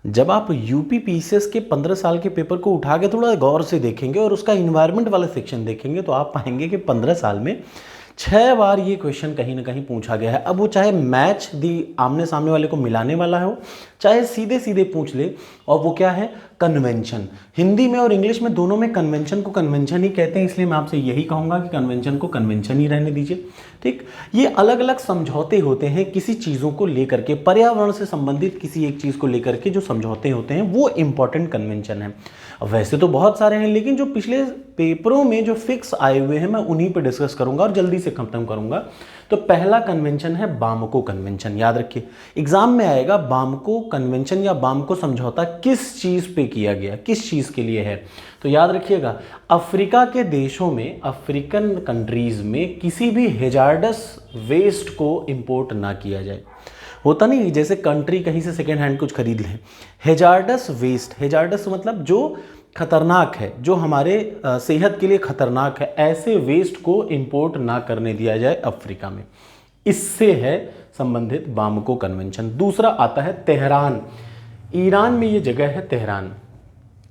जब आप UP PCS के 15 साल के पेपर को उठा के थोड़ा गौर से देखेंगे और उसका इन्वायरमेंट वाला सेक्शन देखेंगे तो आप पाएंगे कि 15 साल में 6 बार ये क्वेश्चन कहीं ना कहीं पूछा गया है। अब वो चाहे मैच दी आमने सामने वाले को मिलाने वाला हो, चाहे सीधे सीधे पूछ ले, और वो क्या है, कन्वेंशन। हिंदी में और इंग्लिश में दोनों में कन्वेंशन को कन्वेंशन ही कहते हैं, इसलिए मैं आपसे यही कहूँगा कि कन्वेंशन को कन्वेंशन ही रहने दीजिए। ठीक, ये अलग अलग समझौते होते हैं किसी चीज़ों को लेकर के, पर्यावरण से संबंधित किसी एक चीज़ को लेकर के जो समझौते होते हैं वो इंपॉर्टेंट कन्वेंशन है। वैसे तो बहुत सारे हैं, लेकिन जो पिछले पेपरों में जो फिक्स आए हुए हैं मैं उन्हीं पे डिस्कस करूंगा और जल्दी से खत्म करूंगा। तो पहला कन्वेंशन है बामको कन्वेंशन। याद रखिए, एग्जाम में आएगा बामको कन्वेंशन या बामको समझौता किस चीज पे किया गया, किस चीज के लिए है। तो याद रखिएगा, अफ्रीका के देशों में, अफ्रीकन कंट्रीज में किसी भी हेजार्डस वेस्ट को इंपोर्ट ना किया जाए। होता नहीं जैसे कंट्री कहीं से सेकेंड हैंड कुछ खरीद लें, हेजार्डस वेस्ट, हेजार्डस मतलब जो खतरनाक है, जो हमारे सेहत के लिए खतरनाक है, ऐसे वेस्ट को इंपोर्ट ना करने दिया जाए अफ्रीका में। इससे है संबंधित बामको कन्वेंशन। दूसरा आता है तेहरान। ईरान में ये जगह है तेहरान।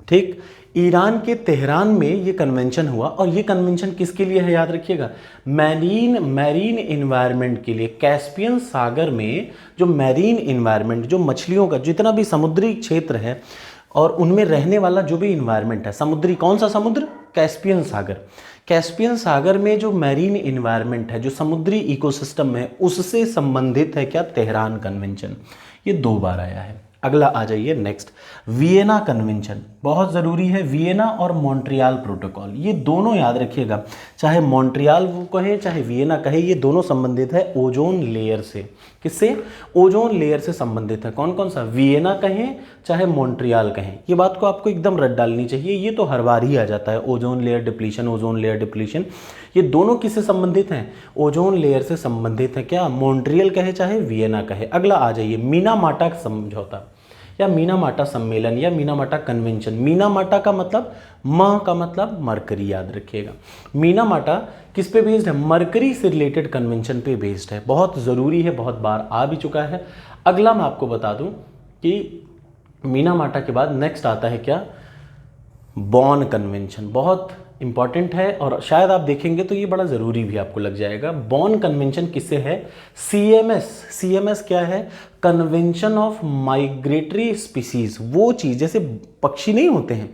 ठीक, ईरान के तेहरान में ये कन्वेंशन हुआ, और ये कन्वेंशन किसके लिए है याद रखिएगा, मैरीन इन्वायरमेंट के लिए। कैस्पियन सागर में जो मैरीन इन्वायरमेंट, जो मछलियों का जितना भी समुद्री क्षेत्र है और उनमें रहने वाला जो भी इन्वायरमेंट है, समुद्री, कौन सा समुद्र, कैस्पियन सागर। कैस्पियन सागर में जो मैरीन इन्वायरमेंट है, जो समुद्री इकोसिस्टम है, उससे संबंधित है क्या, तेहरान कन्वेंशन। ये 2 बार आया है। अगला आ जाइए नेक्स्ट, वियना कन्वेंशन, बहुत ज़रूरी है। वियना और मॉन्ट्रियल प्रोटोकॉल, ये दोनों याद रखिएगा, चाहे मॉन्ट्रियल वो कहे चाहे वियना कहे, ये दोनों संबंधित है ओजोन लेयर से। किससे, ओजोन लेयर से संबंधित है। कौन कौन सा, वियना कहें चाहे मॉन्ट्रियल कहें, ये बात को आपको एकदम रट डालनी चाहिए, ये तो हर बार ही आ जाता है, ozone layer depletion, ozone layer depletion. ये दोनों किससे संबंधित हैं, ओजोन लेयर से संबंधित है क्या, मॉन्ट्रियल कहे चाहे वियना कहे। अगला आ जाइए, मीनामाटा समझौता या मीनामाटा सम्मेलन या मीनामाटा कन्वेंशन। मीनामाटा का मतलब, म का मतलब मरकरी, याद रखिएगा। मीनामाटा किस पे बेस्ड है, मरकरी से रिलेटेड कन्वेंशन पे बेस्ड है। बहुत ज़रूरी है, बहुत बार आ भी चुका है। अगला मैं आपको बता दूं कि मीनामाटा के बाद नेक्स्ट आता है क्या, बॉन कन्वेंशन। बहुत इंपॉर्टेंट है और शायद आप देखेंगे तो ये बड़ा ज़रूरी भी आपको लग जाएगा। बॉन कन्वेंशन किससे है, सीएमएस। सीएमएस क्या है, कन्वेंशन ऑफ माइग्रेटरी स्पीसीज। वो चीज़, जैसे पक्षी नहीं होते हैं,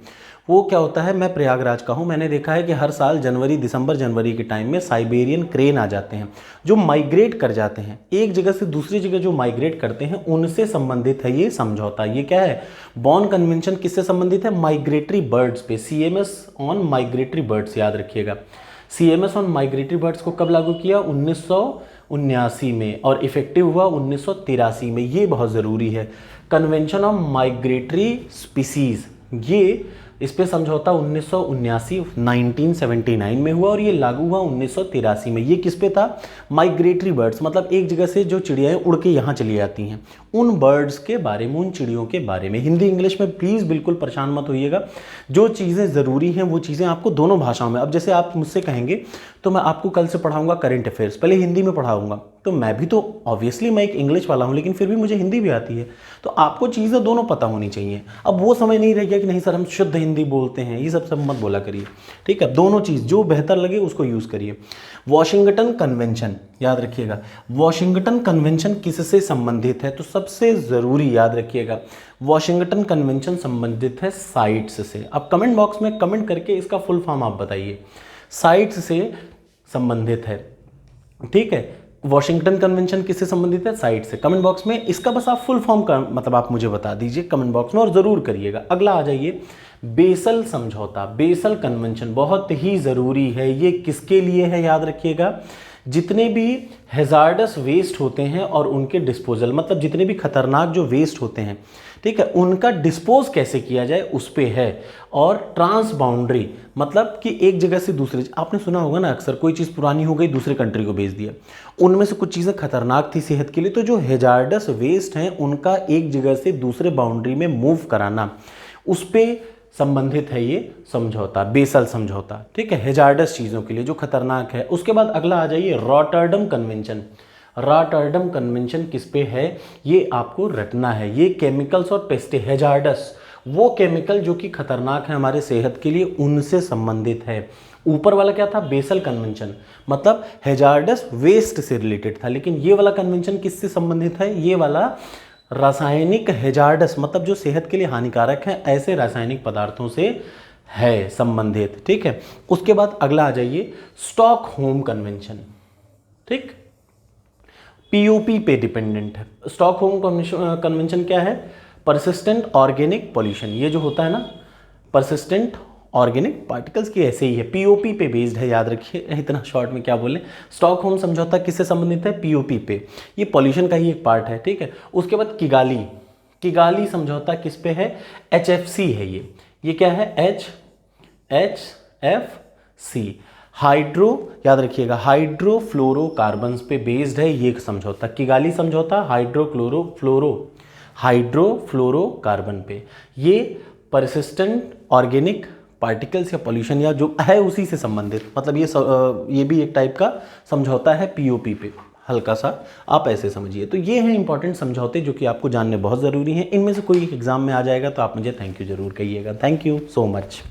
वो क्या होता है, मैं प्रयागराज का हूँ, मैंने देखा है कि हर साल दिसंबर जनवरी के टाइम में साइबेरियन क्रेन आ जाते हैं जो माइग्रेट कर जाते हैं, एक जगह से दूसरी जगह जो माइग्रेट करते हैं, उनसे संबंधित है ये समझौता। ये क्या है, बॉन कन्वेंशन किससे संबंधित है, माइग्रेटरी बर्ड्स पे। सीएमएस ऑन माइग्रेटरी बर्ड्स, याद रखिएगा। सीएमएस ऑन माइग्रेटरी बर्ड्स को कब लागू किया, 1979 में, और इफेक्टिव हुआ 1983 में। ये बहुत ज़रूरी है। कन्वेंशन ऑफ माइग्रेटरी स्पीसीज, ये इस पे समझौता 1979 में हुआ और ये लागू हुआ 1983 में। ये किस पे था, माइग्रेटरी बर्ड्स, मतलब एक जगह से जो चिड़ियाएं उड़ के यहाँ चली जाती हैं, उन बर्ड्स के बारे में, उन चिड़ियों के बारे में। हिंदी इंग्लिश में प्लीज़ बिल्कुल परेशान मत होइएगा, जो चीज़ें ज़रूरी हैं वो चीज़ें आपको दोनों भाषाओं में। अब जैसे आप मुझसे कहेंगे तो मैं आपको कल से पढ़ाऊंगा करंट अफेयर्स, पहले हिंदी में पढ़ाऊंगा, तो मैं भी तो ऑब्वियसली मैं एक इंग्लिश वाला हूँ, लेकिन फिर भी मुझे हिंदी भी आती है, तो आपको चीज़ें दोनों पता होनी चाहिए। अब वो समझ नहीं रह गया कि नहीं सर हम शुद्ध हिंदी बोलते हैं, ये सब मत बोला करिए, ठीक है। दोनों चीज़ जो बेहतर लगे उसको यूज़ करिए। वॉशिंगटन कन्वेंशन, याद रखिएगा, वॉशिंगटन कन्वेंशन किससे संबंधित है, तो सबसे ज़रूरी याद रखिएगा, वॉशिंगटन कन्वेंशन संबंधित है साइट्स से। अब कमेंट बॉक्स में कमेंट करके इसका फुल फॉर्म आप बताइए, साइट्स से संबंधित है, ठीक है। वॉशिंगटन कन्वेंशन किससे संबंधित है, साइट से। कमेंट बॉक्स में इसका बस आप फुल फॉर्म का मतलब आप मुझे बता दीजिए कमेंट बॉक्स में, और ज़रूर करिएगा। अगला आ जाइए, बेसल समझौता, बेसल कन्वेंशन, बहुत ही ज़रूरी है। ये किसके लिए है, याद रखिएगा, जितने भी हैजार्डस वेस्ट होते हैं और उनके डिस्पोजल, मतलब जितने भी खतरनाक जो वेस्ट होते हैं, ठीक है, उनका डिस्पोज कैसे किया जाए उस पे है। और ट्रांस बाउंड्री, मतलब कि एक जगह से दूसरे, आपने सुना होगा ना अक्सर, कोई चीज़ पुरानी हो गई दूसरे कंट्री को भेज दिया, उनमें से कुछ चीज़ें खतरनाक थी सेहत के लिए, तो जो हैजार्डस वेस्ट हैं उनका एक जगह से दूसरे बाउंड्री में मूव कराना, उस पर संबंधित है ये समझौता, बेसल समझौता, ठीक है, हैजार्डस चीज़ों के लिए जो खतरनाक है। उसके बाद अगला आ जाइए, रॉटरडम कन्वेंशन। रॉटरडम कन्वेंशन किस पे है, ये आपको रटना है। ये केमिकल्स और पेस्टे हैजार्डस, वो केमिकल जो कि खतरनाक है हमारे सेहत के लिए, उनसे संबंधित है। ऊपर वाला क्या था, बेसल कन्वेंशन, मतलब हैजार्डस वेस्ट से रिलेटेड था। लेकिन ये वाला कन्वेंशन किससे संबंधित है, ये वाला रासायनिक हैजार्डस, मतलब जो सेहत के लिए हानिकारक है ऐसे रासायनिक पदार्थों से है संबंधित। ठीक है, उसके बाद अगला आ जाइए स्टॉकहोम कन्वेंशन। ठीक, पीओपी पे डिपेंडेंट है। स्टॉकहोम कन्वेंशन क्या है, परसिस्टेंट ऑर्गेनिक पॉल्यूशन। ये जो होता है ना परसिस्टेंट ऑर्गेनिक पार्टिकल्स की, ऐसे ही है, पीओपी पे बेस्ड है, याद रखिए। इतना शॉर्ट में क्या बोले, स्टॉकहोम समझौता किससे संबंधित है, पीओपी पे, ये पॉल्यूशन का ही एक पार्ट है। ठीक है, उसके बाद किगाली, किगाली समझौता किस पे है, एचएफसी है ये क्या है, एचएफसी, हाइड्रो, याद रखिएगा हाइड्रोफ्लोरोकार्बन्स पे बेस्ड है ये समझौता, किगाली समझौता हाइड्रोफ्लोरोकार्बन पे। ये परसिस्टेंट ऑर्गेनिक पार्टिकल्स या पॉल्यूशन या जो है उसी से संबंधित, मतलब ये भी एक टाइप का समझौता है पीओपी पे, हल्का सा आप ऐसे समझिए। तो ये हैं इंपॉर्टेंट समझौते जो कि आपको जानने बहुत ज़रूरी हैं। इनमें से कोई एक एग्जाम में आ जाएगा तो आप मुझे थैंक यू जरूर कहिएगा। Thank you so much.